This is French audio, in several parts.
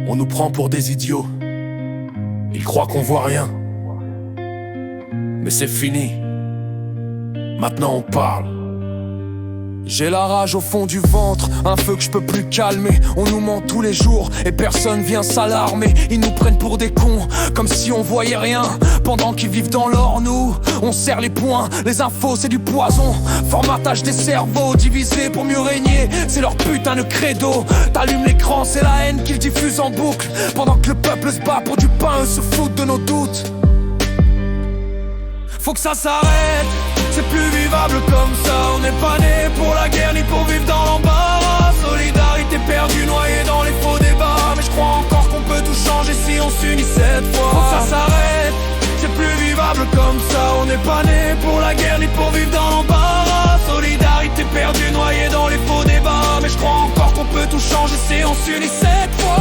On nous prend pour des idiots. Ils croient qu'on voit rien. Mais c'est fini. Maintenant on parle. J'ai la rage au fond du ventre, un feu que je peux plus calmer. On nous ment tous les jours et personne vient s'alarmer. Ils nous prennent pour des cons, comme si on voyait rien. Pendant qu'ils vivent dans l'or, nous, on serre les poings. Les infos c'est du poison, formatage des cerveaux. Divisés pour mieux régner, c'est leur putain de credo. T'allumes l'écran, c'est la haine qu'ils diffusent en boucle. Pendant que le peuple se bat pour du pain, eux se foutent de nos doutes. Faut que ça s'arrête, c'est plus vivable comme ça. On n'est pas né pour la guerre ni pour vivre dans l'embarras. Solidarité perdue, noyée dans les faux débats. Mais je crois encore qu'on peut tout changer si on s'unit cette fois. Faut que ça s'arrête, c'est plus vivable comme ça. On n'est pas né pour la guerre ni pour vivre dans l'embarras. Solidarité perdue, noyée dans les faux débats. Mais je crois encore qu'on peut tout changer si on s'unit cette fois.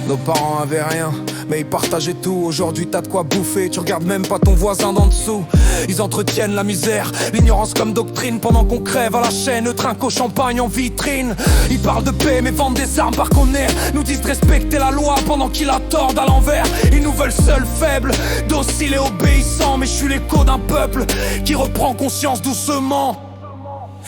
Nos parents avaient rien, mais ils partageaient tout. Aujourd'hui t'as de quoi bouffer, tu regardes même pas ton voisin d'en dessous. Ils entretiennent la misère, l'ignorance comme doctrine. Pendant qu'on crève à la chaîne, eux trinquent au champagne en vitrine. Ils parlent de paix mais vendent des armes par connaît. Nous disent de respecter la loi pendant qu'ils la tordent à l'envers. Ils nous veulent seuls faibles, dociles et obéissants. Mais je suis l'écho d'un peuple qui reprend conscience doucement.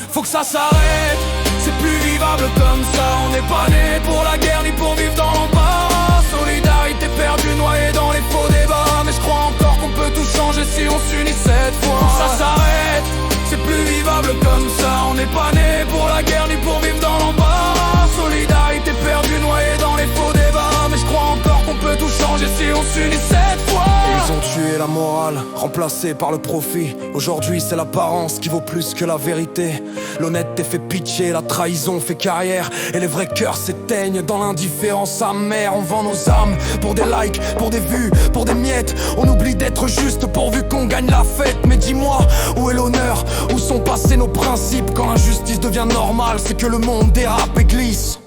Faut que ça s'arrête, c'est plus vivable comme ça. On n'est pas né pour la guerre ni pour vivre dans l'embarras. Solidarité perdue, noyée dans les faux débats. Mais je crois encore qu'on peut tout changer si on s'unit cette fois. Faut que ça s'arrête, c'est plus vivable comme ça. On n'est pas né pour la guerre ni pour vivre dans l'embarras. Solidarité perdue, noyée dans les faux débats. Mais je crois encore qu'on peut tout changer si on s'unit cette fois. Ils ont tué la morale, remplacée par le profit. Aujourd'hui c'est l'apparence qui vaut plus que la vérité. L'honnêteté fait pitié, la trahison fait carrière. Et les vrais cœurs s'éteignent dans l'indifférence amère. On vend nos âmes pour des likes, pour des vues, pour des miettes. On oublie d'être juste pourvu qu'on gagne la fête. Mais dis-moi, où est l'honneur? Où sont passés nos principes? Quand l'injustice devient normale, c'est que le monde dérape et glisse.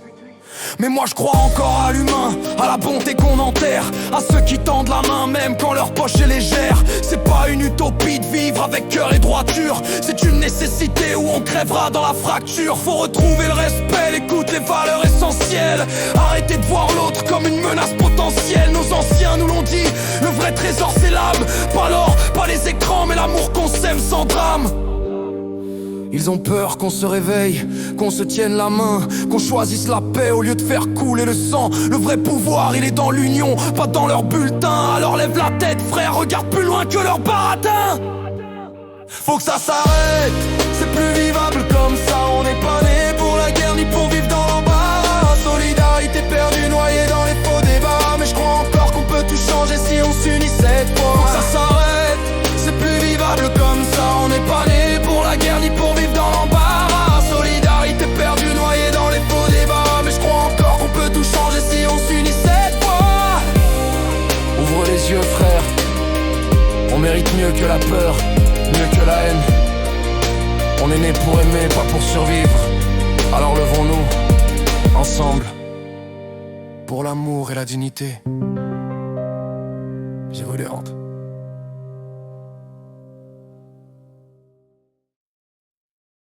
Mais moi je crois encore à l'humain, à la bonté qu'on enterre, à ceux qui tendent la main même quand leur poche est légère. C'est pas une utopie de vivre avec cœur et droiture, c'est une nécessité où on crèvera dans la fracture. Faut retrouver le respect, l'écoute, les valeurs essentielles. Arrêtez de voir l'autre comme une menace potentielle. Nos anciens nous l'ont dit, le vrai trésor c'est l'âme. Pas l'or, pas les écrans, mais l'amour qu'on sème sans drame. Ils ont peur qu'on se réveille, qu'on se tienne la main, qu'on choisisse la paix au lieu de faire couler le sang. Le vrai pouvoir il est dans l'union, pas dans leur bulletin. Alors lève la tête frère, regarde plus loin que leur baratin. Faut que ça s'arrête, c'est plus vivable comme ça. On n'est pas né pour la guerre ni pour vivre dans l'embarras. Solidarité perdue, noyée dans les faux débats. Mais je crois encore qu'on peut tout changer si on s'unit cette fois. Faut que ça s'arrête, c'est plus vivable comme ça. On n'est pas né pour la guerre ni pour vivre dans l'embarras. Solidarité perdue, noyée dans les faux débats. Mais je crois encore qu'on peut tout changer si on s'unit cette fois. Ouvre les yeux frère, on mérite mieux que la peur, mieux que la haine. On est né pour aimer, pas pour survivre. Alors levons-nous, ensemble, pour l'amour et la dignité. J'ai voulu rentrer.